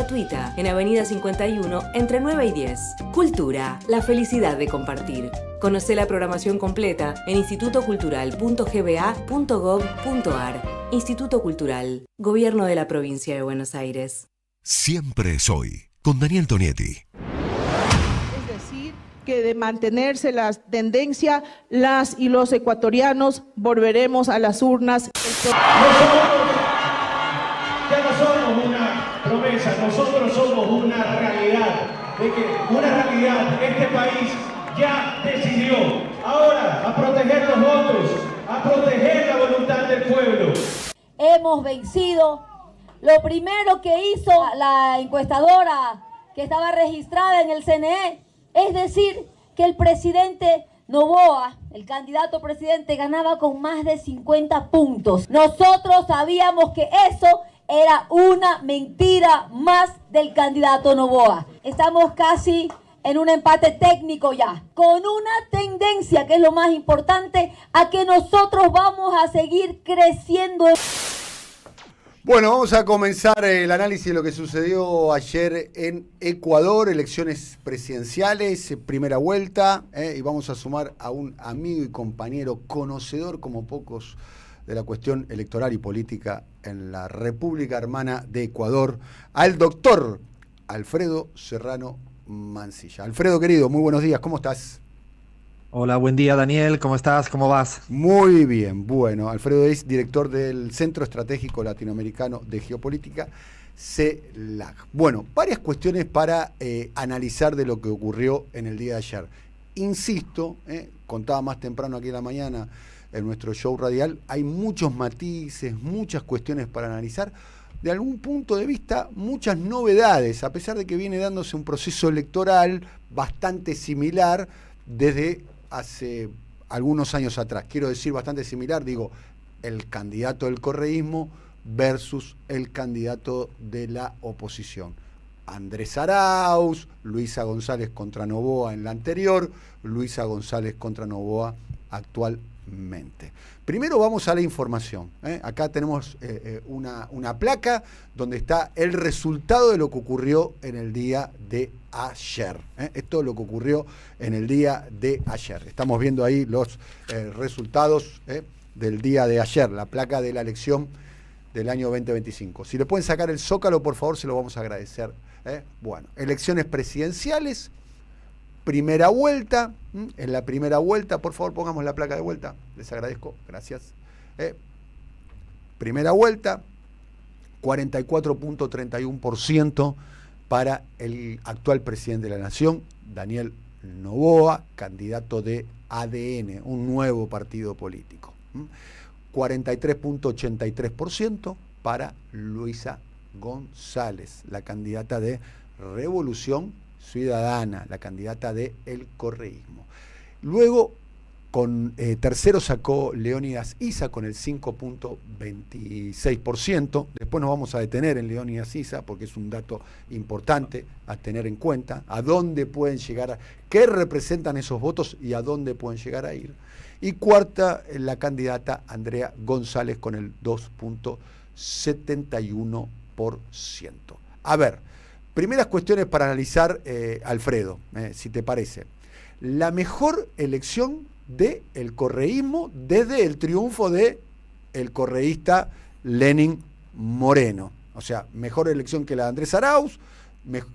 gratuita en Avenida 51 entre 9 y 10. Cultura, la felicidad de compartir. Conoce la programación completa en institutocultural.gba.gov.ar. Instituto Cultural, Gobierno de la Provincia de Buenos Aires. Siempre es hoy, con Daniel Tonietti. Es decir, que de mantenerse la tendencia, las y los ecuatorianos volveremos a las urnas. Ya no somos una promesa, nosotros somos una realidad. De que una realidad, este país ya decidió ahora a proteger los votos, a proteger la voluntad del pueblo. Hemos vencido. Lo primero que hizo la encuestadora que estaba registrada en el CNE es decir que el presidente Noboa, el candidato presidente, ganaba con más de 50 puntos. Nosotros sabíamos que eso era una mentira más del candidato Noboa. Estamos casi en un empate técnico ya, con una tendencia, que es lo más importante, a que nosotros vamos a seguir creciendo. Bueno, vamos a comenzar el análisis de lo que sucedió ayer en Ecuador, elecciones presidenciales, primera vuelta, y vamos a sumar a un amigo y compañero conocedor como pocos de la cuestión electoral y política en la República Hermana de Ecuador, al doctor Alfredo Serrano Mancilla. Alfredo, querido, muy buenos días, ¿cómo estás? Hola, buen día, Daniel, ¿cómo estás? ¿Cómo vas? Muy bien, bueno, Alfredo es director del Centro Estratégico Latinoamericano de Geopolítica, CELAC. Bueno, varias cuestiones para analizar de lo que ocurrió en el día de ayer. Insisto, contaba más temprano aquí en la mañana en nuestro show radial, hay muchos matices, muchas cuestiones para analizar. De algún punto de vista, muchas novedades, a pesar de que viene dándose un proceso electoral bastante similar desde hace algunos años atrás. Quiero decir bastante similar, digo, el candidato del correísmo versus el candidato de la oposición. Andrés Arauz, Luisa González contra Noboa en la anterior, Luisa González contra Noboa actualmente. Primero vamos a la información. Acá tenemos una placa donde está el resultado de lo que ocurrió en el día de ayer. Esto es lo que ocurrió en el día de ayer. Estamos viendo ahí los resultados del día de ayer, la placa de la elección del año 2025. Si le pueden sacar el zócalo, por favor, se lo vamos a agradecer. Bueno, elecciones presidenciales, primera vuelta. En la primera vuelta, por favor, pongamos la placa de vuelta. Les agradezco, gracias. Primera vuelta, 44.31% para el actual presidente de la Nación, Daniel Noboa, candidato de ADN, un nuevo partido político. 43.83% para Luisa González, la candidata de Revolución Ciudadana, la candidata de el correísmo. Luego, tercero sacó Leónidas Issa con el 5.26%. Después nos vamos a detener en Leónidas Issa porque es un dato importante a tener en cuenta, a dónde pueden llegar, qué representan esos votos y a dónde pueden llegar a ir. Y cuarta, la candidata Andrea González con el 2.71%. A ver, primeras cuestiones para analizar, Alfredo, si te parece. La mejor elección del correísmo desde el triunfo del correísta Lenín Moreno. O sea, mejor elección que la de Andrés Arauz,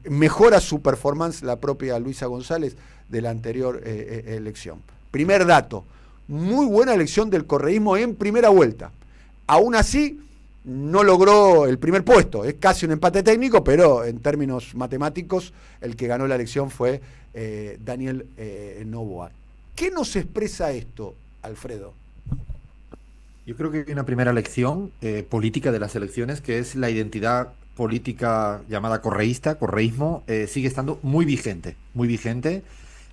mejora su performance la propia Luisa González de la anterior elección. Primer dato, muy buena elección del correísmo en primera vuelta. Aún así, no logró el primer puesto, es casi un empate técnico, pero en términos matemáticos el que ganó la elección fue Daniel Noboa. ¿Qué nos expresa esto, Alfredo? Yo creo que hay una primera lección política de las elecciones, que es la identidad política llamada correísta, correísmo, sigue estando muy vigente,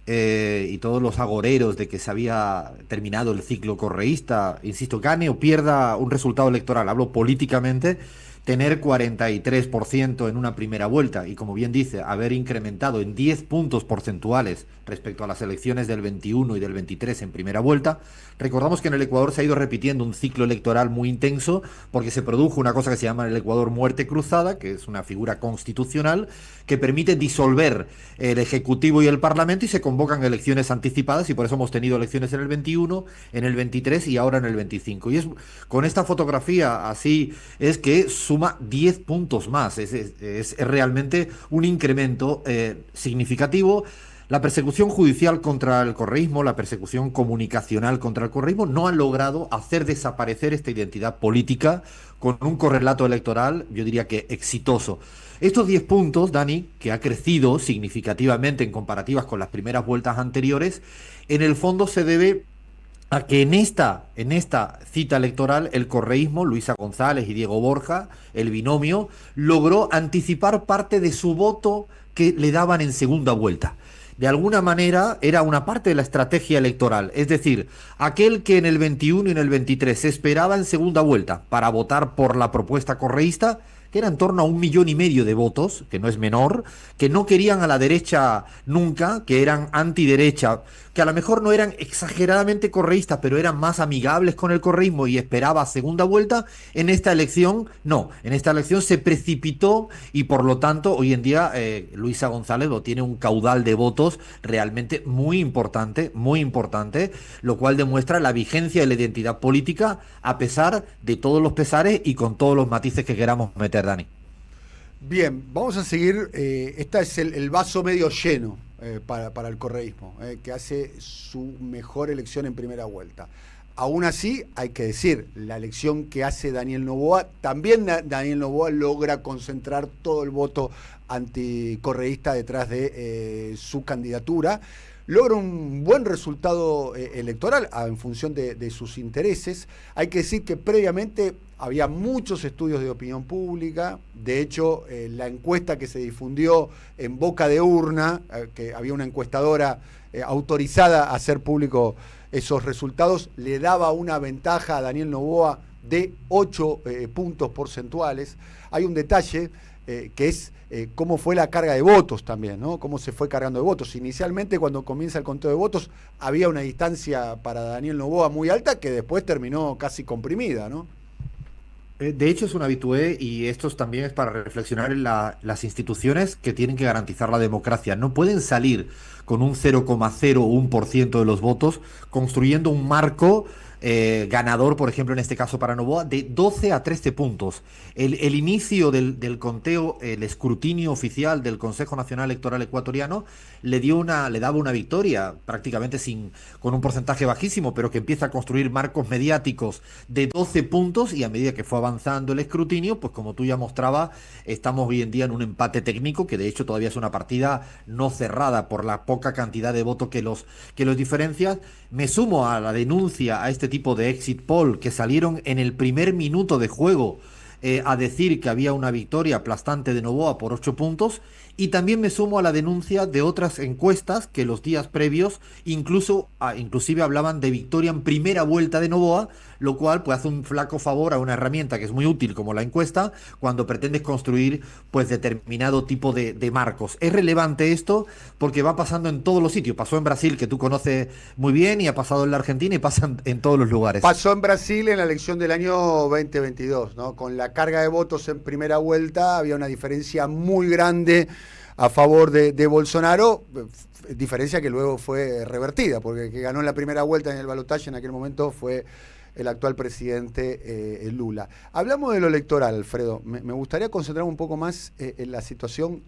y todos los agoreros de que se había terminado el ciclo correísta, insisto, gane o pierda un resultado electoral, hablo políticamente, tener 43% en una primera vuelta y, como bien dice, haber incrementado en 10 puntos porcentuales respecto a las elecciones del 21 y del 23 en primera vuelta. Recordamos que en el Ecuador se ha ido repitiendo un ciclo electoral muy intenso porque se produjo una cosa que se llama en el Ecuador muerte cruzada, que es una figura constitucional que permite disolver el Ejecutivo y el Parlamento, y se convocan elecciones anticipadas, y por eso hemos tenido elecciones en el 21, en el 23 y ahora en el 25. Y es con esta fotografía así es que suma 10 puntos más. Es realmente un incremento significativo. La persecución judicial contra el correísmo, la persecución comunicacional contra el correísmo no han logrado hacer desaparecer esta identidad política con un correlato electoral, yo diría que exitoso. Estos 10 puntos, Dani, que ha crecido significativamente en comparativas con las primeras vueltas anteriores, en el fondo se debe a que en esta cita electoral el correísmo, Luisa González y Diego Borja, el binomio, logró anticipar parte de su voto que le daban en segunda vuelta. De alguna manera era una parte de la estrategia electoral, es decir, aquel que en el 21 y en el 23 se esperaba en segunda vuelta para votar por la propuesta correísta, que era en torno a 1,5 millones de votos, que no es menor, que no querían a la derecha nunca, que eran antiderecha, que a lo mejor no eran exageradamente correístas, pero eran más amigables con el correísmo y esperaba segunda vuelta. En esta elección, no, en esta elección se precipitó y por lo tanto hoy en día Luisa González tiene un caudal de votos realmente muy importante, lo cual demuestra la vigencia de la identidad política a pesar de todos los pesares y con todos los matices que queramos meter, Dani. Bien, vamos a seguir. Este es el vaso medio lleno para el correísmo, que hace su mejor elección en primera vuelta. Aún así, hay que decir, la elección que hace Daniel Noboa, también Daniel Noboa logra concentrar todo el voto anticorreísta detrás de su candidatura. Logra un buen resultado electoral en función de sus intereses. Hay que decir que previamente había muchos estudios de opinión pública. De hecho, la encuesta que se difundió en boca de urna, que había una encuestadora autorizada a hacer público esos resultados, le daba una ventaja a Daniel Noboa de 8 puntos porcentuales. Hay un detalle que es cómo fue la carga de votos también, ¿no? Cómo se fue cargando de votos. Inicialmente, cuando comienza el conteo de votos, había una distancia para Daniel Noboa muy alta que después terminó casi comprimida, ¿no? De hecho, es un habitué, y esto también es para reflexionar en las instituciones que tienen que garantizar la democracia. No pueden salir con un 0,01% de los votos construyendo un marco ganador, por ejemplo, en este caso para Noboa, de 12 a 13 puntos. El inicio del conteo, el escrutinio oficial del Consejo Nacional Electoral Ecuatoriano le daba una victoria prácticamente con un porcentaje bajísimo, pero que empieza a construir marcos mediáticos de 12 puntos, y a medida que fue avanzando el escrutinio, pues como tú ya mostrabas, estamos hoy en día en un empate técnico, que de hecho todavía es una partida no cerrada por la poca cantidad de votos que los diferencia. Me sumo a la denuncia a este tipo de exit poll que salieron en el primer minuto de juego a decir que había una victoria aplastante de Noboa por 8 puntos, y también me sumo a la denuncia de otras encuestas que los días previos inclusive hablaban de victoria en primera vuelta de Noboa, lo cual pues hace un flaco favor a una herramienta que es muy útil como la encuesta cuando pretendes construir pues determinado tipo de marcos. Es relevante esto porque va pasando en todos los sitios. Pasó en Brasil, que tú conoces muy bien, y ha pasado en la Argentina, y pasa en todos los lugares. Pasó en Brasil en la elección del año 2022, ¿no? Con la carga de votos en primera vuelta había una diferencia muy grande a favor de Bolsonaro, diferencia que luego fue revertida, porque el que ganó en la primera vuelta en el balotaje en aquel momento fue el actual presidente Lula. Hablamos de lo electoral, Alfredo. Me gustaría concentrar un poco más en la situación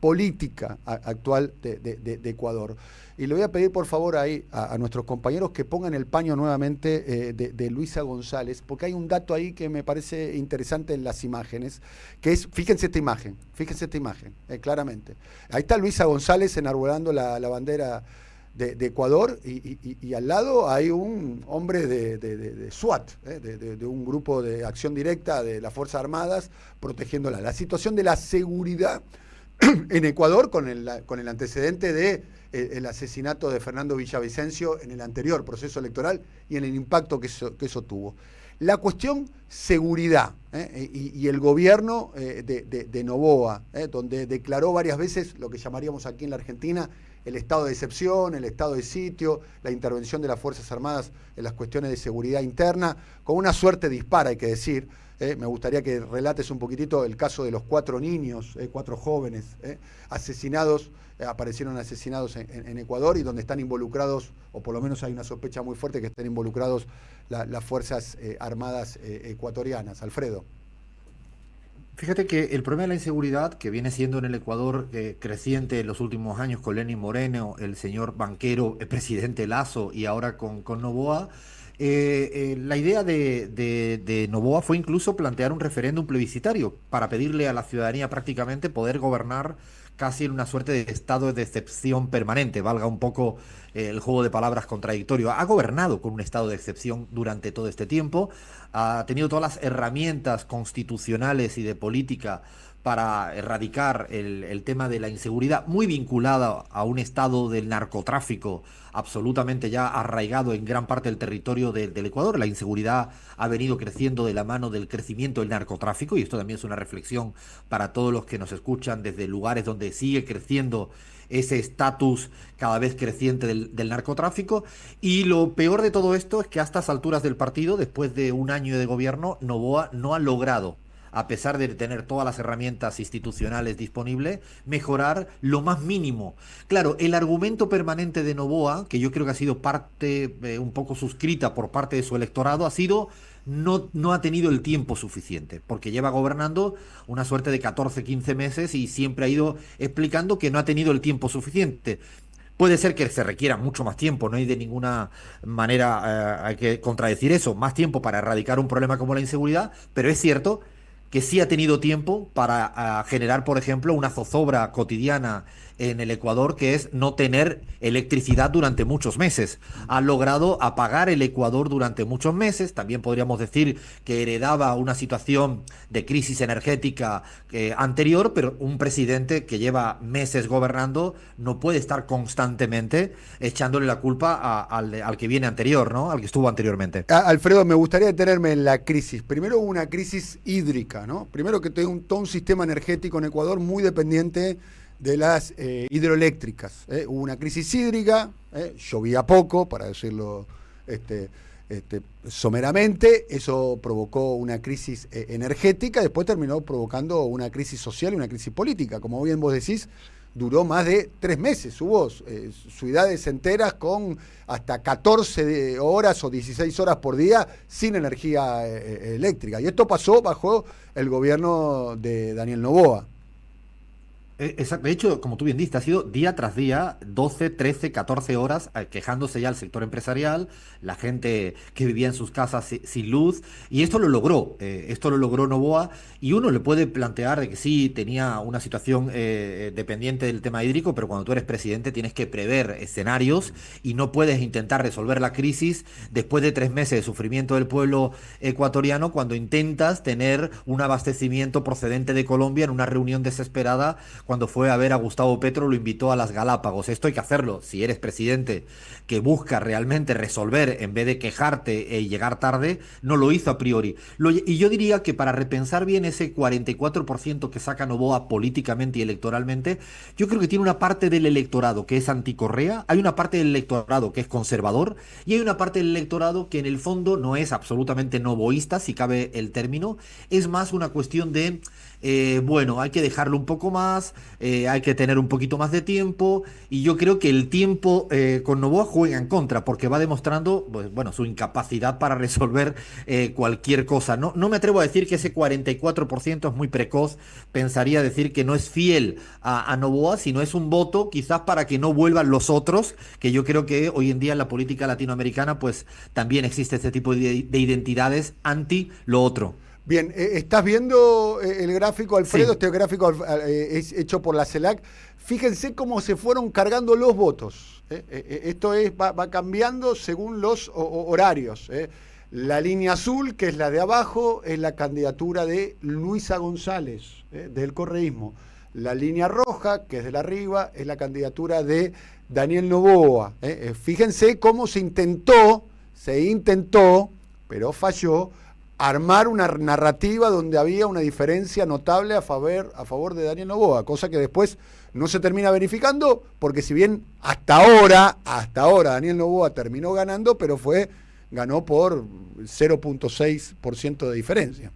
política actual de Ecuador. Y le voy a pedir, por favor, ahí a nuestros compañeros que pongan el paño nuevamente de Luisa González, porque hay un dato ahí que me parece interesante en las imágenes, que es, fíjense esta imagen, claramente. Ahí está Luisa González enarbolando la bandera de Ecuador, y al lado hay un hombre de SWAT, de un grupo de acción directa de las Fuerzas Armadas protegiéndola. La situación de la seguridad en Ecuador con el antecedente de el asesinato de Fernando Villavicencio en el anterior proceso electoral y en el impacto que eso tuvo. La cuestión seguridad, y el gobierno de Noboa, donde declaró varias veces lo que llamaríamos aquí en la Argentina el estado de excepción, el estado de sitio, la intervención de las Fuerzas Armadas en las cuestiones de seguridad interna, con una suerte dispara, hay que decir. Me gustaría que relates un poquitito el caso de los 4 niños, 4 jóvenes asesinados, aparecieron asesinados en Ecuador, y donde están involucrados, o por lo menos hay una sospecha muy fuerte que estén involucrados las Fuerzas Armadas ecuatorianas. Alfredo. Fíjate que el problema de la inseguridad, que viene siendo en el Ecuador creciente en los últimos años con Lenín Moreno, el señor banquero, el presidente Lasso y ahora con Noboa, la idea de Noboa fue incluso plantear un referéndum plebiscitario para pedirle a la ciudadanía prácticamente poder gobernar casi en una suerte de estado de excepción permanente, valga un poco el juego de palabras contradictorio. Ha gobernado con un estado de excepción durante todo este tiempo, ha tenido todas las herramientas constitucionales y de política para erradicar el tema de la inseguridad, muy vinculada a un estado del narcotráfico absolutamente ya arraigado en gran parte del territorio del Ecuador. La inseguridad ha venido creciendo de la mano del crecimiento del narcotráfico, y esto también es una reflexión para todos los que nos escuchan desde lugares donde sigue creciendo ese estatus cada vez creciente del narcotráfico. Y lo peor de todo esto es que a estas alturas del partido, después de un año de gobierno, Noboa no ha logrado, a pesar de tener todas las herramientas institucionales disponibles, mejorar lo más mínimo. Claro, el argumento permanente de Noboa, que yo creo que ha sido parte un poco suscrita por parte de su electorado, ha sido no ha tenido el tiempo suficiente, porque lleva gobernando una suerte de 14, 15 meses y siempre ha ido explicando que no ha tenido el tiempo suficiente. Puede ser que se requiera mucho más tiempo, no hay de ninguna manera hay que contradecir eso, más tiempo para erradicar un problema como la inseguridad, pero es cierto que sí ha tenido tiempo para generar, por ejemplo, una zozobra cotidiana en el Ecuador, que es no tener electricidad durante muchos meses. Ha logrado apagar el Ecuador durante muchos meses. También podríamos decir que heredaba una situación de crisis energética anterior, pero un presidente que lleva meses gobernando no puede estar constantemente echándole la culpa al que viene anterior, ¿no? Al que estuvo anteriormente. Alfredo, me gustaría detenerme en la crisis. Primero hubo una crisis hídrica, ¿no? Primero que tengo todo un sistema energético en Ecuador muy dependiente de las hidroeléctricas. Hubo una crisis hídrica, llovía poco, para decirlo someramente, eso provocó una crisis energética, después terminó provocando una crisis social y una crisis política. Como bien vos decís, duró más de 3 meses. Hubo ciudades enteras con hasta 14 horas o 16 horas por día sin energía eléctrica. Y esto pasó bajo el gobierno de Daniel Noboa. Exacto. De hecho, como tú bien dices, ha sido día tras día, 12, 13, 14 horas, quejándose ya el sector empresarial, la gente que vivía en sus casas sin luz, y esto lo logró Noboa, y uno le puede plantear de que sí, tenía una situación dependiente del tema hídrico, pero cuando tú eres presidente tienes que prever escenarios y no puedes intentar resolver la crisis después de 3 meses de sufrimiento del pueblo ecuatoriano, cuando intentas tener un abastecimiento procedente de Colombia en una reunión desesperada. Cuando fue a ver a Gustavo Petro, lo invitó a las Galápagos. Esto hay que hacerlo si eres presidente que busca realmente resolver en vez de quejarte y llegar tarde. No lo hizo a priori. Y yo diría que para repensar bien ese 44% que saca Noboa políticamente y electoralmente, yo creo que tiene una parte del electorado que es anticorrea, hay una parte del electorado que es conservador y hay una parte del electorado que en el fondo no es absolutamente noboísta, si cabe el término. Es más una cuestión de bueno, hay que dejarlo un poco más, hay que tener un poquito más de tiempo, y yo creo que el tiempo con Noboa juega en contra, porque va demostrando pues, bueno, su incapacidad para resolver cualquier cosa. No me atrevo a decir que ese 44% es muy precoz, pensaría decir que no es fiel a Noboa, sino es un voto quizás para que no vuelvan los otros, que yo creo que hoy en día en la política latinoamericana pues también existe este tipo de identidades anti lo otro. Bien, estás viendo el gráfico, Alfredo. Sí. Este gráfico es hecho por la CELAC. Fíjense cómo se fueron cargando los votos. Esto va cambiando según los horarios. La línea azul, que es la de abajo, es la candidatura de Luisa González, del correísmo. La línea roja, que es de la arriba, es la candidatura de Daniel Noboa. Fíjense cómo se intentó, pero falló, armar una narrativa donde había una diferencia notable a favor de Daniel Noboa, cosa que después no se termina verificando, porque si bien hasta ahora Daniel Noboa terminó ganando, pero ganó por 0.6% de diferencia.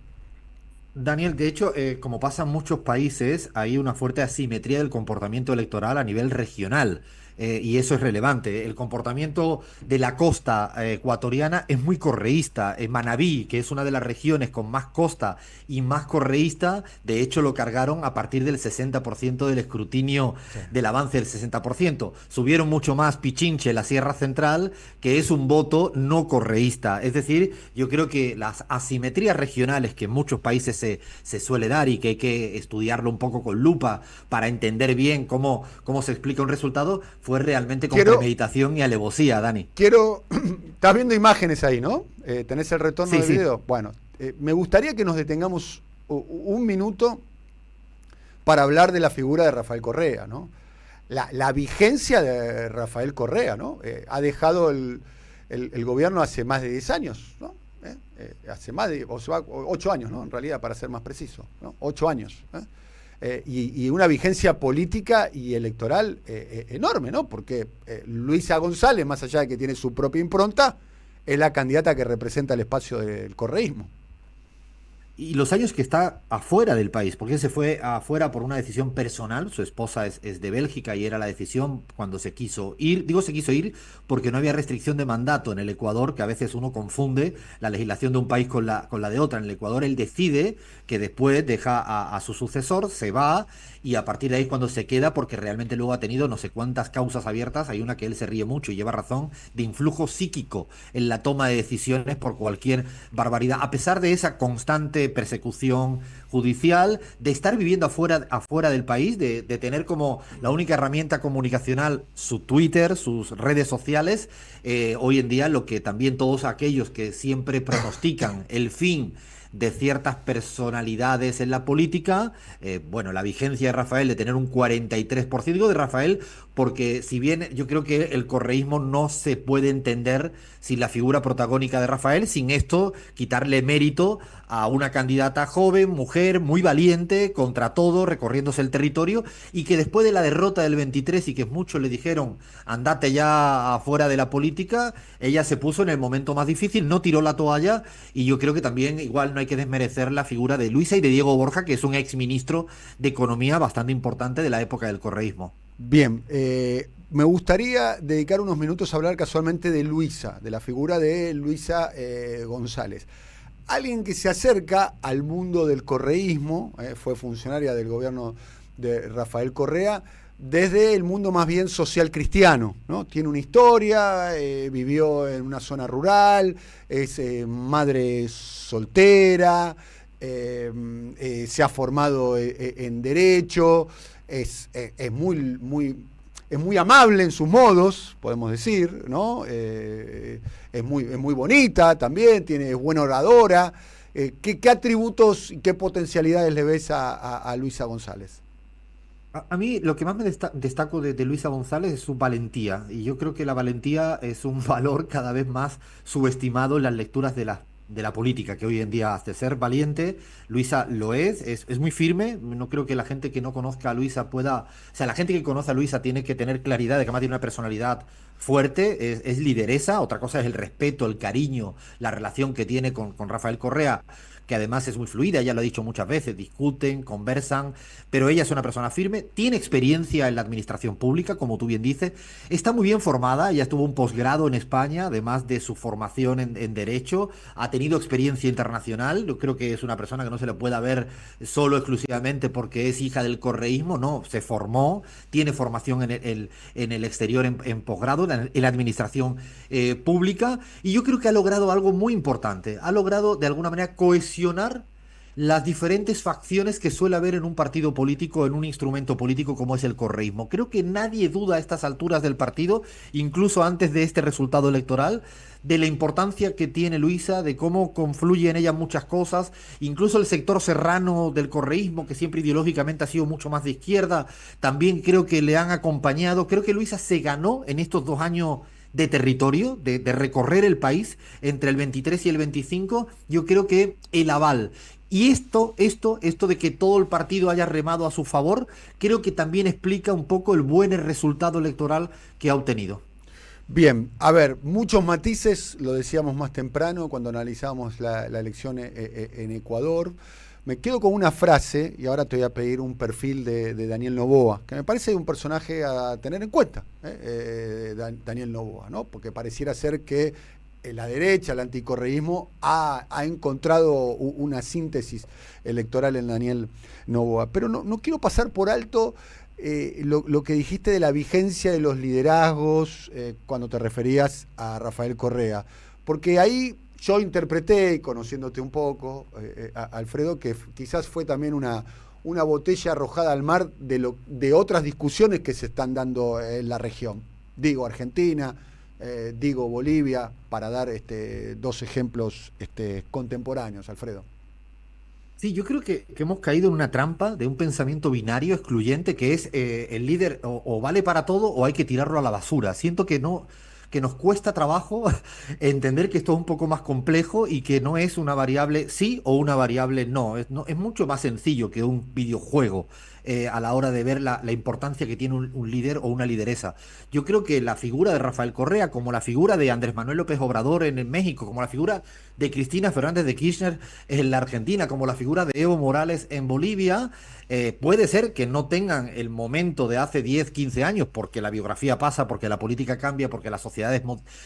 Daniel, de hecho, como pasa en muchos países, hay una fuerte asimetría del comportamiento electoral a nivel regional. Y eso es relevante. El comportamiento de la costa ecuatoriana es muy correísta. En Manabí, que es una de las regiones con más costa y más correísta, de hecho lo cargaron a partir del 60% del escrutinio, sí, del avance del 60%. Subieron mucho más Pichinche, la Sierra Central, que es un voto no correísta. Es decir, yo creo que las asimetrías regionales que en muchos países se suele dar y que hay que estudiarlo un poco con lupa para entender bien cómo se explica un resultado, fue realmente con premeditación y alevosía, Dani. Estás viendo imágenes ahí, ¿no? ¿Tenés el retorno del video? Sí. Bueno, me gustaría que nos detengamos un minuto para hablar de la figura de Rafael Correa, ¿no? La vigencia de Rafael Correa, ¿no? Ha dejado el gobierno hace más de 10 años, ¿no? Hace más de 8 años, ¿no? En realidad, para ser más preciso, ¿no? 8 años, y una vigencia política y electoral enorme, ¿no? Porque Luisa González, más allá de que tiene su propia impronta, es la candidata que representa el espacio del correísmo. Y los años que está afuera del país, porque se fue afuera por una decisión personal, su esposa es de Bélgica y era la decisión cuando se quiso ir, digo se quiso ir porque no había restricción de mandato en el Ecuador, que a veces uno confunde la legislación de un país con la de otra. En el Ecuador él decide que después deja a su sucesor, se va, y a partir de ahí cuando se queda, porque realmente luego ha tenido no sé cuántas causas abiertas, hay una que él se ríe mucho y lleva razón, de influjo psíquico en la toma de decisiones por cualquier barbaridad, a pesar de esa constante persecución judicial, de estar viviendo afuera del país, de tener como la única herramienta comunicacional su Twitter, sus redes sociales. Hoy en día lo que también todos aquellos que siempre pronostican el fin de ciertas personalidades en la política, bueno, la vigencia de Rafael de tener un 43%, digo de Rafael porque si bien yo creo que el correísmo no se puede entender sin la figura protagónica de Rafael, sin esto quitarle mérito a una candidata joven, mujer, muy valiente, contra todo, recorriéndose el territorio, y que después de la derrota del 23 y que muchos le dijeron andate ya afuera de la política, ella se puso en el momento más difícil, no tiró la toalla, y yo creo que también igual no hay que desmerecer la figura de Luisa y de Diego Borja, que es un exministro de Economía bastante importante de la época del correísmo. Bien, me gustaría dedicar unos minutos a hablar casualmente de Luisa, de la figura de Luisa González. Alguien que se acerca al mundo del correísmo, fue funcionaria del gobierno de Rafael Correa, desde el mundo más bien social cristiano, ¿no? Tiene una historia, vivió en una zona rural, es madre soltera, se ha formado en Derecho, es muy amable en sus modos, podemos decir, ¿no? Es muy bonita también, es buena oradora. ¿Qué atributos y qué potencialidades le ves a Luisa González? A mí lo que más me destaco de Luisa González es su valentía, y yo creo que la valentía es un valor cada vez más subestimado en las lecturas de la política, que hoy en día hace ser valiente. Luisa lo es muy firme. No creo que la gente que no conozca a Luisa la gente que conoce a Luisa tiene que tener claridad de que además tiene una personalidad fuerte, es lideresa. Otra cosa es el respeto, el cariño, la relación que tiene con Rafael Correa, que además es muy fluida, ella lo ha dicho muchas veces, discuten, conversan, pero ella es una persona firme, tiene experiencia en la administración pública, como tú bien dices, está muy bien formada, ella estuvo un posgrado en España, además de su formación en Derecho, ha tenido experiencia internacional. Yo creo que es una persona que no se le pueda ver solo exclusivamente porque es hija del correísmo, no, se formó, tiene formación en el exterior en posgrado, en la administración pública, y yo creo que ha logrado algo muy importante, ha logrado de alguna manera cohesionar las diferentes facciones que suele haber en un partido político, en un instrumento político como es el correísmo. Creo que nadie duda a estas alturas del partido, incluso antes de este resultado electoral, de la importancia que tiene Luisa, de cómo confluye en ella muchas cosas, incluso el sector serrano del correísmo, que siempre ideológicamente ha sido mucho más de izquierda, también creo que le han acompañado. Creo que Luisa se ganó en estos 2 años de territorio, de recorrer el país entre el 23 y el 25, yo creo que el aval. Y esto de que todo el partido haya remado a su favor, creo que también explica un poco el buen resultado electoral que ha obtenido. Bien, a ver, muchos matices, lo decíamos más temprano cuando analizábamos la elección en Ecuador. Me quedo con una frase, y ahora te voy a pedir un perfil de Daniel Noboa, que me parece un personaje a tener en cuenta, Daniel Noboa, ¿no? Porque pareciera ser que la derecha, el anticorreísmo, ha encontrado una síntesis electoral en Daniel Noboa. Pero no quiero pasar por alto lo que dijiste de la vigencia de los liderazgos cuando te referías a Rafael Correa, porque ahí yo interpreté, conociéndote un poco, Alfredo, que quizás fue también una botella arrojada al mar de otras discusiones que se están dando en la región. Digo Argentina, digo Bolivia, para dar dos ejemplos contemporáneos, Alfredo. Sí, yo creo que hemos caído en una trampa de un pensamiento binario excluyente que es el líder o vale para todo o hay que tirarlo a la basura. Siento que nos cuesta trabajo entender que esto es un poco más complejo y que no es una variable sí o una variable no. Es mucho más sencillo que un videojuego a la hora de ver la importancia que tiene un líder o una lideresa. Yo creo que la figura de Rafael Correa, como la figura de Andrés Manuel López Obrador en México, como la figura de Cristina Fernández de Kirchner en la Argentina, como la figura de Evo Morales en Bolivia, puede ser que no tengan el momento de hace 10, 15 años, porque la biografía pasa, porque la política cambia, porque las sociedades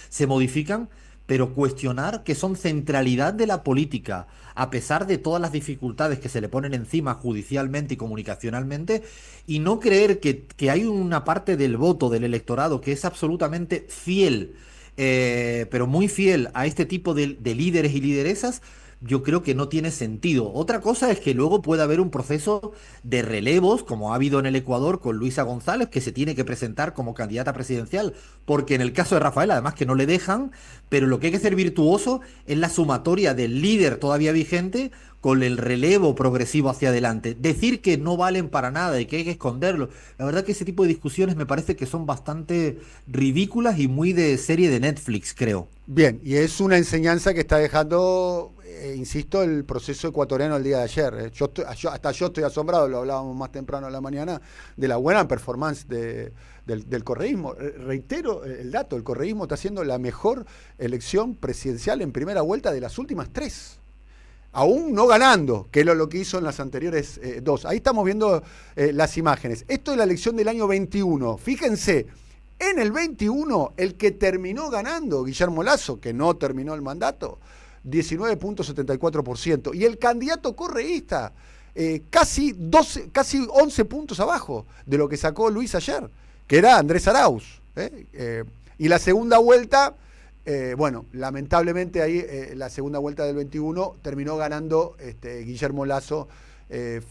se modifican, pero cuestionar que son centralidad de la política, a pesar de todas las dificultades que se le ponen encima judicialmente y comunicacionalmente, y no creer que hay una parte del voto del electorado que es absolutamente fiel, pero muy fiel a este tipo de líderes y lideresas, yo creo que no tiene sentido. Otra cosa es que luego puede haber un proceso de relevos, como ha habido en el Ecuador con Luisa González, que se tiene que presentar como candidata presidencial, porque en el caso de Rafael, además que no le dejan, pero lo que hay que ser virtuoso es la sumatoria del líder todavía vigente con el relevo progresivo hacia adelante. Decir que no valen para nada y que hay que esconderlo, la verdad que ese tipo de discusiones me parece que son bastante ridículas y muy de serie de Netflix, creo. Bien, y es una enseñanza que está dejando, insisto, el proceso ecuatoriano el día de ayer. Hasta yo estoy asombrado, lo hablábamos más temprano en la mañana, de la buena performance del correísmo. Reitero el dato, el correísmo está haciendo la mejor elección presidencial en primera vuelta de las últimas 3. Aún no ganando, que es lo que hizo en las anteriores 2. Ahí estamos viendo las imágenes. Esto es la elección del año 21. Fíjense, en el 21, el que terminó ganando, Guillermo Lasso, que no terminó el mandato, 19.74%. Y el candidato correísta, casi 11 puntos abajo de lo que sacó Luis ayer, que era Andrés Arauz. Y la segunda vuelta, bueno, lamentablemente ahí la segunda vuelta del 21 terminó ganando Guillermo Lasso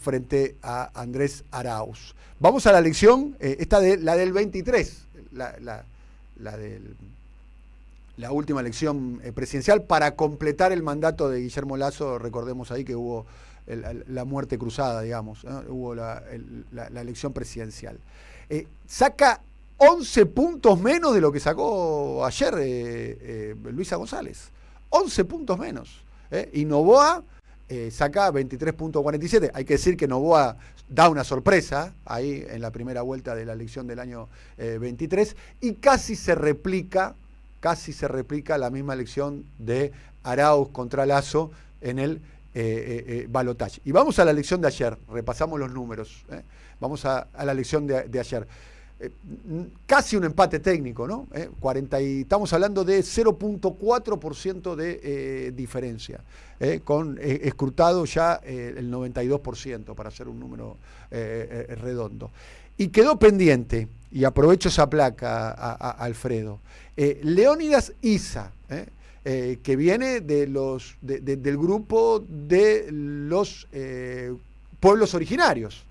frente a Andrés Arauz. Vamos a la elección, la del 23, la última elección presidencial para completar el mandato de Guillermo Lasso. Recordemos ahí que hubo la muerte cruzada, digamos, ¿no? Hubo la elección presidencial. Saca 11 puntos menos de lo que sacó ayer Luisa González. 11 puntos menos. Y Noboa saca 23.47. Hay que decir que Noboa da una sorpresa ahí en la primera vuelta de la elección del año 23 y casi se replica la misma elección de Arauz contra Lasso en el balotaje. Y vamos a la elección de ayer, repasamos los números. Vamos a la elección de ayer. Casi un empate técnico, ¿no? Estamos hablando de 0.4% de diferencia, con escrutado ya el 92%, para hacer un número redondo. Y quedó pendiente, y aprovecho esa placa, Alfredo, Leónidas Issa, que viene del grupo de los pueblos originarios.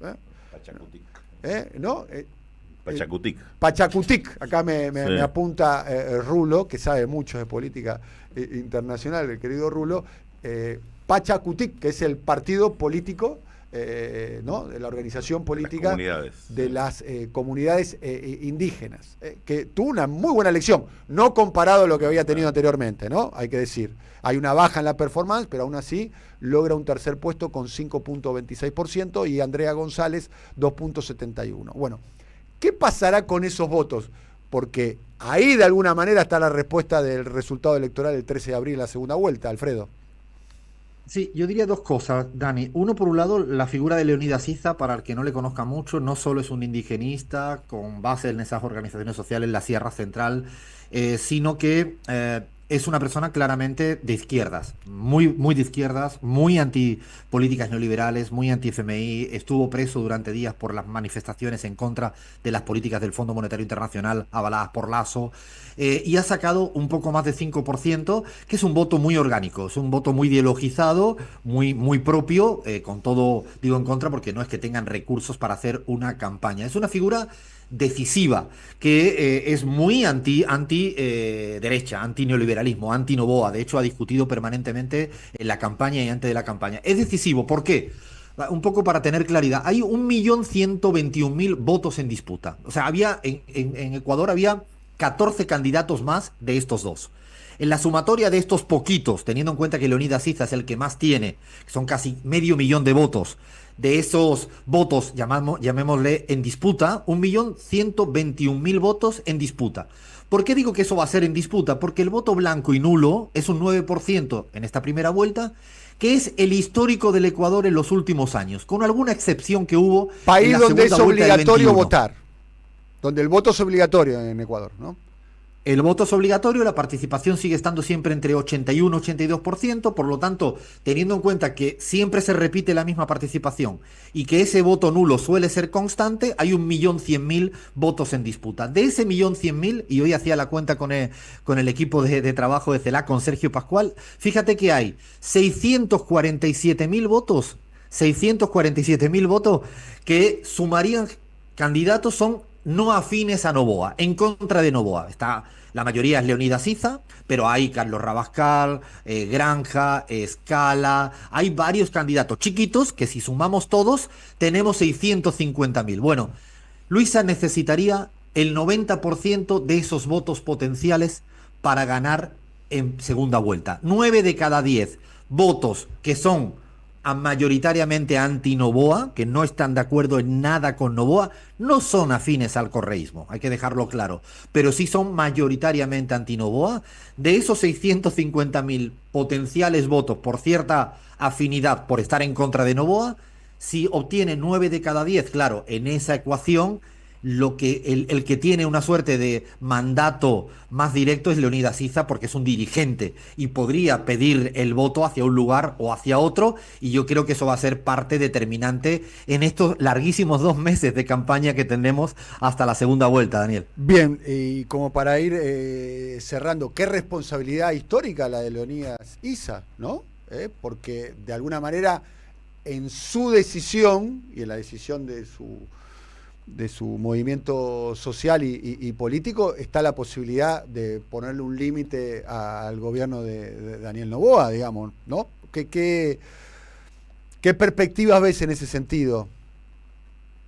Pachacutic. ¿No? Pachacutic. Acá me apunta Rulo, que sabe mucho de política internacional, el querido Rulo. Pachacutic, que es el partido político ¿no? de la organización política comunidades. de las comunidades indígenas, que tuvo una muy buena elección, no comparado a lo que había tenido anteriormente, ¿no? Hay que decir. Hay una baja en la performance, pero aún así logra un tercer puesto con 5.26% y Andrea González 2.71%. Bueno, ¿qué pasará con esos votos? Porque ahí de alguna manera está la respuesta del resultado electoral el 13 de abril en la segunda vuelta, Alfredo. Sí, yo diría dos cosas, Dani. Uno, por un lado, la figura de Leonidas Issa, para el que no le conozca mucho, no solo es un indigenista con base en esas organizaciones sociales en la Sierra Central, sino que es una persona claramente de izquierdas, muy de izquierdas, muy anti políticas neoliberales, muy anti FMI, estuvo preso durante días por las manifestaciones en contra de las políticas del Fondo Monetario Internacional avaladas por Lasso, y ha sacado un poco más de 5%, que es un voto muy orgánico, es un voto muy ideologizado, muy propio, con todo digo en contra porque no es que tengan recursos para hacer una campaña. Es una figura decisiva, que es muy anti derecha, anti neoliberalismo, anti Noboa. De hecho, ha discutido permanentemente en la campaña y antes de la campaña. Es decisivo, ¿por qué? Un poco para tener claridad. Hay 1.121.000 votos en disputa. O sea, había en Ecuador había 14 candidatos más de estos dos. En la sumatoria de estos poquitos, teniendo en cuenta que Leonidas Issa es el que más tiene, que son casi 500.000 de votos, de esos votos, llamémosle en disputa, 1.121.000 votos en disputa. ¿Por qué digo que eso va a ser en disputa? Porque el voto blanco y nulo es un 9% en esta primera vuelta, que es el histórico del Ecuador en los últimos años, con alguna excepción que hubo. País en la donde es segunda vuelta del obligatorio 21. votar, donde el voto es obligatorio en Ecuador, ¿no? El voto es obligatorio, la participación sigue estando siempre entre 81 y 82%, por lo tanto, teniendo en cuenta que siempre se repite la misma participación y que ese voto nulo suele ser constante, hay 1.100.000 votos en disputa. De ese 1.100.000, y hoy hacía la cuenta con el equipo de trabajo de CELAC, con Sergio Pascual, fíjate que hay 647.000 votos, 647.000 votos que sumarían candidatos, son no afines a Noboa, en contra de Noboa. La mayoría es Leonidas Issa, pero hay Carlos Rabascal, Granja, Escala, hay varios candidatos chiquitos que si sumamos todos tenemos 650.000. Bueno, Luisa necesitaría el 90% de esos votos potenciales para ganar en segunda vuelta. 9 de cada 10 votos que son mayoritariamente anti-Noboa, que no están de acuerdo en nada con Noboa, no son afines al correísmo, hay que dejarlo claro, pero sí son mayoritariamente anti-Noboa. De esos 650.000 potenciales votos por cierta afinidad por estar en contra de Noboa, si obtiene 9 de cada 10, claro, en esa ecuación lo que el que tiene una suerte de mandato más directo es Leonidas Issa, porque es un dirigente y podría pedir el voto hacia un lugar o hacia otro, y yo creo que eso va a ser parte determinante en estos larguísimos 2 meses de campaña que tenemos hasta la segunda vuelta, Daniel. Bien, y como para ir cerrando, qué responsabilidad histórica la de Leonidas Issa, ¿no? Porque de alguna manera en su decisión y en la decisión de su movimiento social y político está la posibilidad de ponerle un límite al gobierno de Daniel Noboa, digamos, ¿no? ¿Qué perspectivas ves en ese sentido?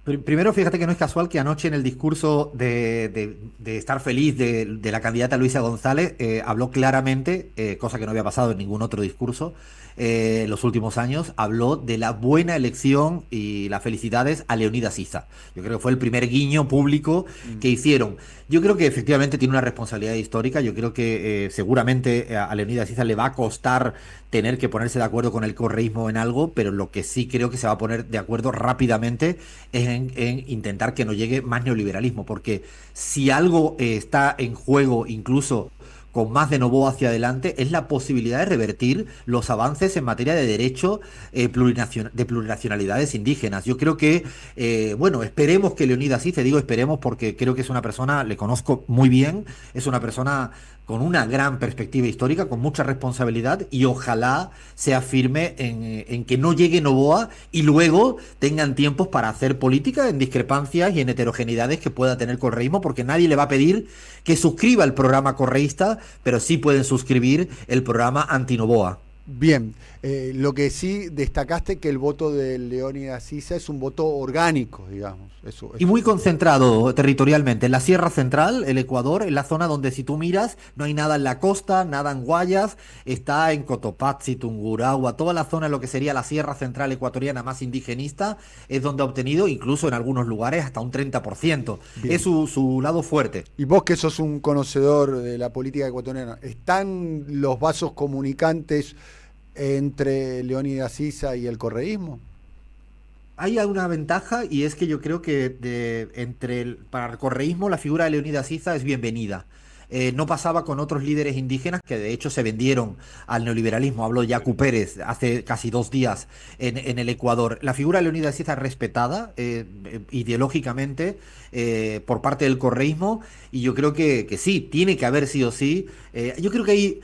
Primero, fíjate que no es casual que anoche en el discurso de estar feliz de la candidata Luisa González habló claramente, cosa que no había pasado en ningún otro discurso los últimos años, habló de la buena elección y las felicidades a Leonidas Issa. Yo creo que fue el primer guiño público que hicieron. Yo creo que efectivamente tiene una responsabilidad histórica. Yo creo que seguramente a Leonidas Issa le va a costar tener que ponerse de acuerdo con el correísmo en algo, pero lo que sí creo que se va a poner de acuerdo rápidamente es en intentar que no llegue más neoliberalismo, porque si algo está en juego, incluso con más de Noboa hacia adelante, es la posibilidad de revertir los avances en materia de derecho de plurinacionalidades indígenas. Yo creo que, bueno, esperemos que Leonidas Issa, digo esperemos porque creo que es una persona, le conozco muy bien, es una persona con una gran perspectiva histórica, con mucha responsabilidad, y ojalá sea firme en que no llegue Noboa y luego tengan tiempos para hacer política en discrepancias y en heterogeneidades que pueda tener correísmo, porque nadie le va a pedir que suscriba el programa correísta, pero sí pueden suscribir el programa anti-Noboa. Bien, lo que sí destacaste que el voto de Leónidas Sisa es un voto orgánico, digamos. Y muy concentrado territorialmente. En la Sierra Central, el Ecuador, en la zona donde si tú miras, no hay nada en la costa, nada en Guayas, está en Cotopaxi, Tungurahua, toda la zona, lo que sería la Sierra Central ecuatoriana más indigenista, es donde ha obtenido, incluso en algunos lugares, hasta un 30%. Bien. Es su lado fuerte. Y vos que sos un conocedor de la política ecuatoriana, ¿están los vasos comunicantes entre Leónidas Sisa y el correísmo? Hay una ventaja y es que yo creo que para el correísmo la figura de Leonidas Sisa es bienvenida. No pasaba con otros líderes indígenas que de hecho se vendieron al neoliberalismo. Habló Yacu Pérez hace casi 2 días en el Ecuador. La figura de Leonidas Sisa es respetada ideológicamente por parte del correísmo y yo creo que sí, tiene que haber sí o sí. Yo creo que hay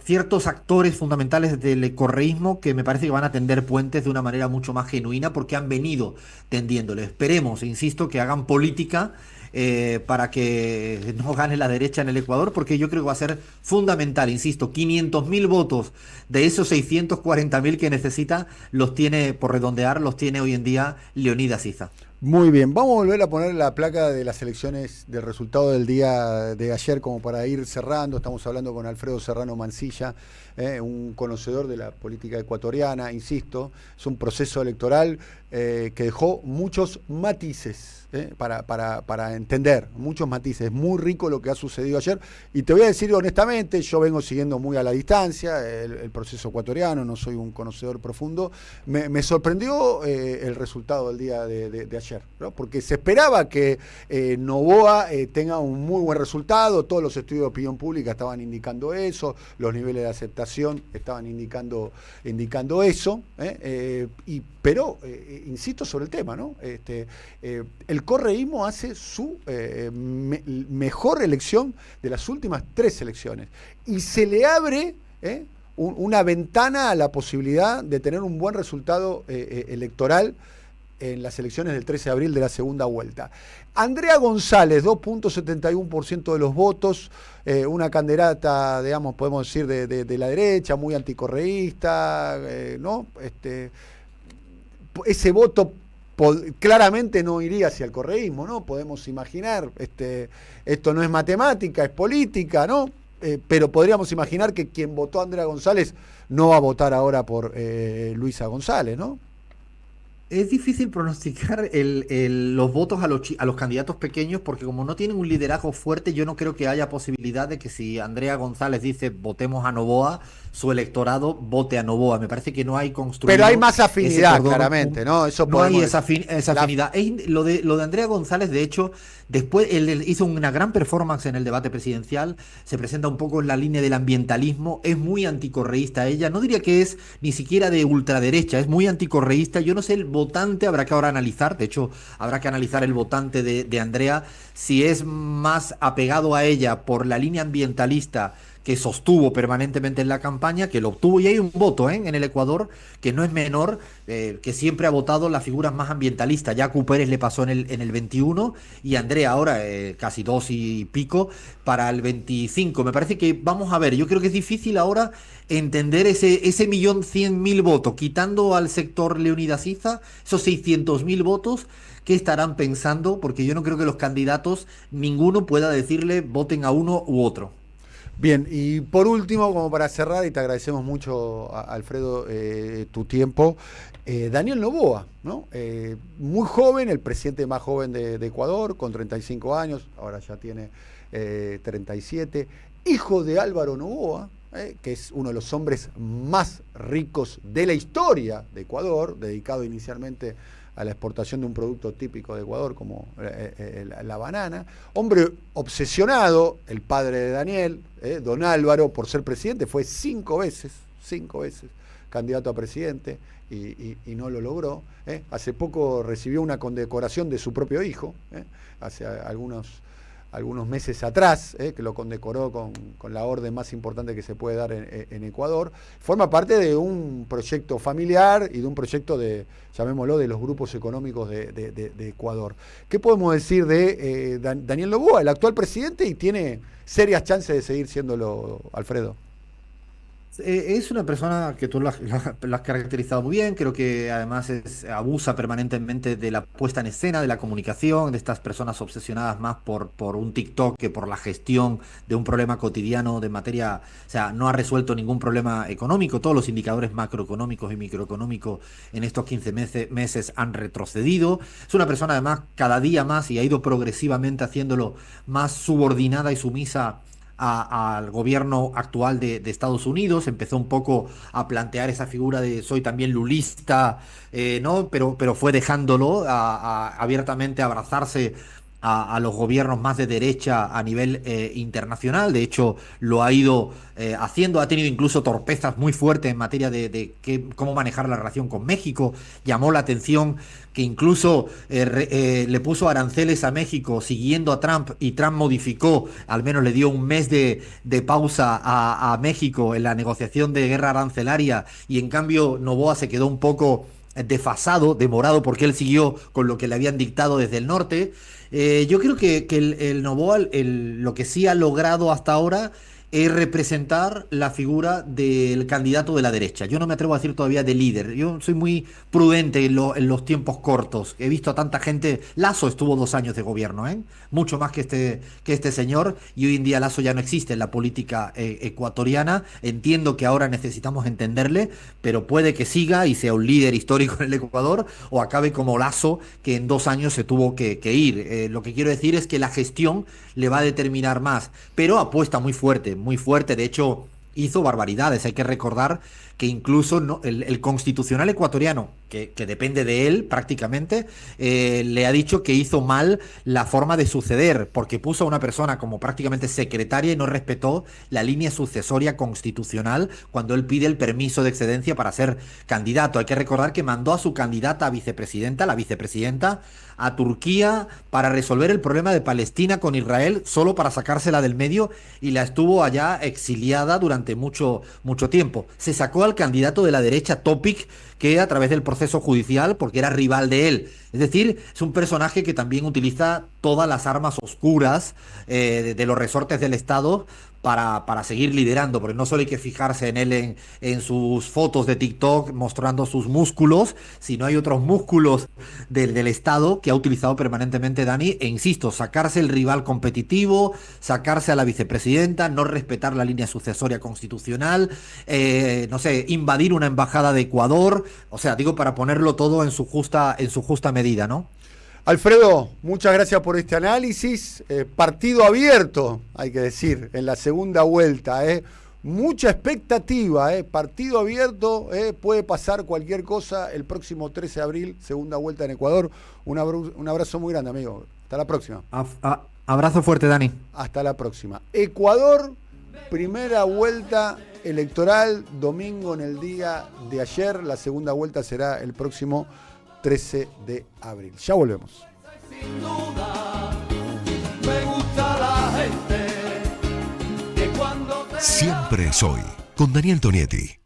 ciertos actores fundamentales del correísmo que me parece que van a tender puentes de una manera mucho más genuina porque han venido tendiéndole. Esperemos, insisto, que hagan política para que no gane la derecha en el Ecuador, porque yo creo que va a ser fundamental, insisto, 500.000 votos de esos 640.000 que necesita, los tiene, por redondear, los tiene hoy en día Leonidas Sisa. Muy bien, vamos a volver a poner la placa de las elecciones, del resultado del día de ayer, como para ir cerrando. Estamos hablando con Alfredo Serrano Mansilla, un conocedor de la política ecuatoriana, insisto, es un proceso electoral que dejó muchos matices. Para entender, muchos matices, muy rico lo que ha sucedido ayer, y te voy a decir honestamente, yo vengo siguiendo muy a la distancia el proceso ecuatoriano, no soy un conocedor profundo, me sorprendió el resultado del día de ayer, ¿no? Porque se esperaba que Noboa tenga un muy buen resultado, todos los estudios de opinión pública estaban indicando eso, los niveles de aceptación estaban indicando eso, pero insisto sobre el tema, ¿no? El correísmo hace su mejor elección de las últimas 3 elecciones y se le abre una ventana a la posibilidad de tener un buen resultado electoral en las elecciones del 13 de abril de la segunda vuelta. Andrea González, 2.71% de los votos, una candidata, digamos, podemos decir, de la derecha, muy anticorreísta, ¿no? Ese voto claramente no iría hacia el correísmo, ¿no? Podemos imaginar, esto no es matemática, es política, ¿no? Pero podríamos imaginar que quien votó a Andrea González no va a votar ahora por Luisa González, ¿no? Es difícil pronosticar los votos a los candidatos pequeños porque como no tienen un liderazgo fuerte, yo no creo que haya posibilidad de que si Andrea González dice votemos a Noboa, su electorado vote a Noboa. Me parece que no hay construido. Pero hay más afinidad, claramente, ¿no? Eso no hay esa afinidad. Lo de Andrea González, de hecho, después él hizo una gran performance en el debate presidencial, se presenta un poco en la línea del ambientalismo, es muy anticorreísta ella, no diría que es ni siquiera de ultraderecha, es muy anticorreísta. Yo no sé el votante, habrá que ahora analizar, de hecho, habrá que analizar el votante de Andrea, si es más apegado a ella por la línea ambientalista que sostuvo permanentemente en la campaña, que lo obtuvo, y hay un voto en el Ecuador que no es menor, que siempre ha votado las figuras más ambientalistas. Yacu Pérez le pasó en el 21 y Andrea ahora casi 2 y pico para el 25. Me parece que, vamos a ver, yo creo que es difícil ahora entender ese 1.100.000 votos, quitando al sector Leonidas Sisa, esos 600.000 votos. ¿Qué estarán pensando? Porque yo no creo que los candidatos, ninguno pueda decirle voten a uno u otro. Bien, y por último, como para cerrar, y te agradecemos mucho, Alfredo, tu tiempo, Daniel Noboa, ¿no? Muy joven, el presidente más joven de Ecuador, con 35 años, ahora ya tiene 37, hijo de Álvaro Noboa, que es uno de los hombres más ricos de la historia de Ecuador, dedicado inicialmente a la exportación de un producto típico de Ecuador como la banana. Hombre obsesionado, el padre de Daniel, don Álvaro, por ser presidente, fue 5 veces candidato a presidente y no lo logró. Hace poco recibió una condecoración de su propio hijo, hace algunos meses atrás, que lo condecoró con la orden más importante que se puede dar en Ecuador. Forma parte de un proyecto familiar y de un proyecto llamémoslo, de los grupos económicos de Ecuador. ¿Qué podemos decir de Daniel Noboa, el actual presidente, y tiene serias chances de seguir siéndolo, Alfredo? Es una persona que tú la has caracterizado muy bien, creo que además abusa permanentemente de la puesta en escena, de la comunicación, de estas personas obsesionadas más por un TikTok que por la gestión de un problema cotidiano de materia, o sea, no ha resuelto ningún problema económico, todos los indicadores macroeconómicos y microeconómicos en estos 15 meses han retrocedido. Es una persona además cada día más y ha ido progresivamente haciéndolo más subordinada y sumisa al gobierno actual de Estados Unidos. Empezó un poco a plantear esa figura de soy también lulista, ¿no? Pero fue dejándolo abiertamente abrazarse a los gobiernos más de derecha a nivel internacional. De hecho, lo ha ido haciendo, ha tenido incluso torpezas muy fuertes en materia de cómo manejar la relación con México. Llamó la atención que incluso le puso aranceles a México siguiendo a Trump, y Trump modificó, al menos le dio un mes de pausa a México en la negociación de guerra arancelaria, y en cambio Noboa se quedó un poco desfasado, demorado, porque él siguió con lo que le habían dictado desde el norte. Yo creo que el Noboa lo que sí ha logrado hasta ahora es representar la figura del candidato de la derecha. Yo no me atrevo a decir todavía de líder. Yo soy muy prudente en los tiempos cortos. He visto a tanta gente. Lasso estuvo 2 años de gobierno, mucho más que este señor, y hoy en día Lasso ya no existe en la política ecuatoriana. Entiendo que ahora necesitamos entenderle, pero puede que siga y sea un líder histórico en el Ecuador, o acabe como Lasso, que en 2 años se tuvo que ir. Lo que quiero decir es que la gestión le va a determinar más, pero apuesta muy fuerte, muy fuerte. De hecho, hizo barbaridades. Hay que recordar que incluso el constitucional ecuatoriano, que depende de él prácticamente, le ha dicho que hizo mal la forma de suceder, porque puso a una persona como prácticamente secretaria y no respetó la línea sucesoria constitucional cuando él pide el permiso de excedencia para ser candidato. Hay que recordar que mandó a su candidata a vicepresidenta, la vicepresidenta, a Turquía para resolver el problema de Palestina con Israel, solo para sacársela del medio, y la estuvo allá exiliada durante mucho tiempo. Se sacó al candidato de la derecha, Topic, que a través del proceso judicial, porque era rival de él. Es decir, es un personaje que también utiliza todas las armas oscuras de los resortes del Estado para seguir liderando, porque no solo hay que fijarse en él en sus fotos de TikTok mostrando sus músculos, sino hay otros músculos del Estado que ha utilizado permanentemente Dani, e insisto, sacarse el rival competitivo, sacarse a la vicepresidenta, no respetar la línea sucesoria constitucional, no sé, invadir una embajada de Ecuador, o sea, digo, para ponerlo todo en su justa medida, ¿no? Alfredo, muchas gracias por este análisis. Partido abierto, hay que decir, en la segunda vuelta. Mucha expectativa, partido abierto, puede pasar cualquier cosa el próximo 13 de abril, segunda vuelta en Ecuador. Un abrazo muy grande, amigo. Hasta la próxima. Abrazo fuerte, Dani. Hasta la próxima. Ecuador, primera vuelta electoral, domingo en el día de ayer. La segunda vuelta será el próximo 13 de abril. Ya volvemos. Sin duda, me gusta la gente que cuando Siempre soy con Daniel Tonietti.